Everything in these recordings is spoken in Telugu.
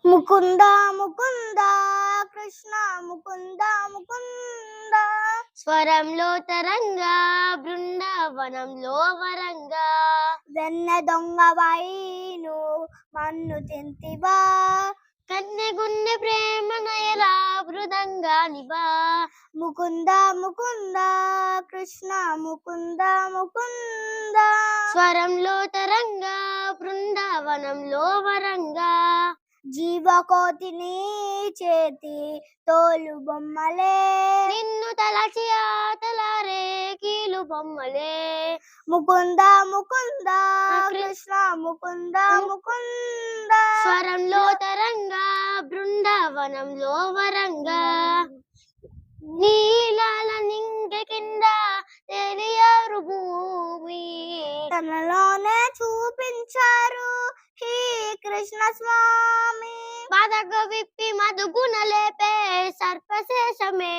ముకుంద ముకుంద కృష్ణ ముకుంద ముకుంద స్వరంలో తరంగా బృందావనంలో వరంగా వెన్న దొంగవైను మన్ను తింటివా కన్నెగున్నె ప్రేమ నయలా మృదంగానివా ముకుంద ముకుంద కృష్ణ ముకుంద ముకుంద స్వరంలో తరంగా బృందావనంలో వరంగా జీవకోటిని చేతి తోలు బొమ్మలే నిన్ను తలచి ఆటలారే కీలు బొమ్మలే ముకుంద ముకుంద కృష్ణ ముకుంద ముకుంద స్వరంలో తరంగా బృందావనంలో వరంగా నీలాల నింగ కింద తెలియారు భూమి తనలోనే చూపించారు శ్రీ కృష్ణ స్వామి పదక విప్పి మధుగుణ లేపే సర్పశేషమే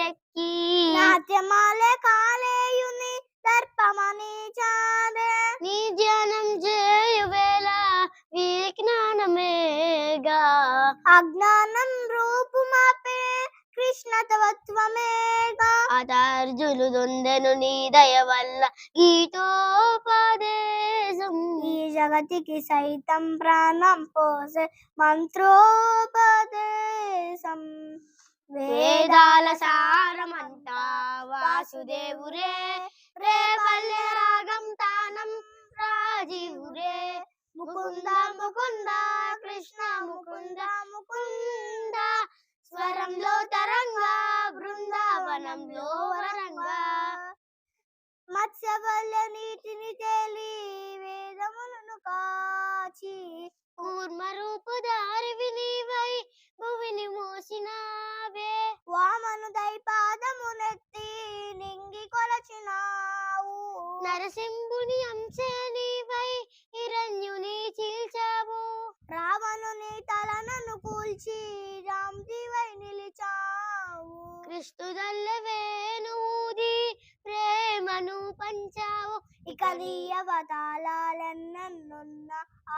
ఎక్కి నాట్యమాలే కాలేయుని దర్పమని చాదే నీ ధ్యానం చేయువేళ విజ్ఞానమేగా అజ్ఞానం రూపుమాపే కృష్ణ తత్వమేగా అతార్జులు దొందెను నీ దయ వల్ల గీతోపదేశం ఈ జగతికి సైతం ప్రాణం పోసే మంత్రోపదేశం వేదాల సారమంతా వాసుదేవురే రేపల్లె రాగం తానం రాజీవురే ముకుంద ముకుంద కృష్ణ ముకుంద ముకుంద స్వరంలో తరంగా బృందావనంలో వరంగా మత్స్యవల్ల నీటిని తేలి వేదములను కాచి కూర్మ రూపుదారివి నీవై భువిని మోసినావే వామను దైపాదమునెత్తి నింగి కొలచినావు నరసింహుని అంశే నీవై హిరణ్యుని చీల్చావు రావణుని తలనను కూల్చి రామ్జీవై నిలిచావు కృష్ణుదల్ల వేణూది ప్రేమను పంచావు ఇక నీ అవతారాలెన్నెన్నున్న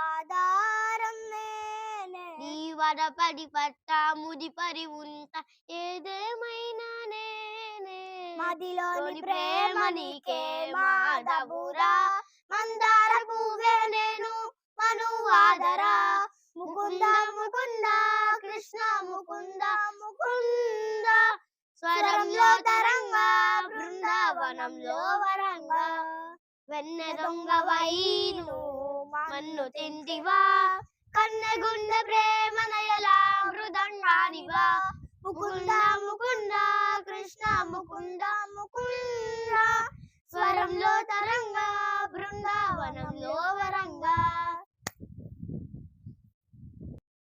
ఆధారం నేనే నీ వడపడి పట్టా ముది పరి ఉంట ఏదేమైనా నేనే మదిలోని ప్రేమ నీకే మాధవురా మందార పువ్వే నేను మనువాదరా ముకుంద ముకుంద కృష్ణ ముకుంద ముకుంద స్వరంలో తరంగా బృందావనంలో వరంగా వెన్నె దొంగ వైను మన్ను తింటివా కన్నెగుండె ప్రేమ నయలా మృదంగానివా ముకుంద ముకుంద కృష్ణ ముకుంద ముకుంద స్వరంలో తరంగా బృందావనంలో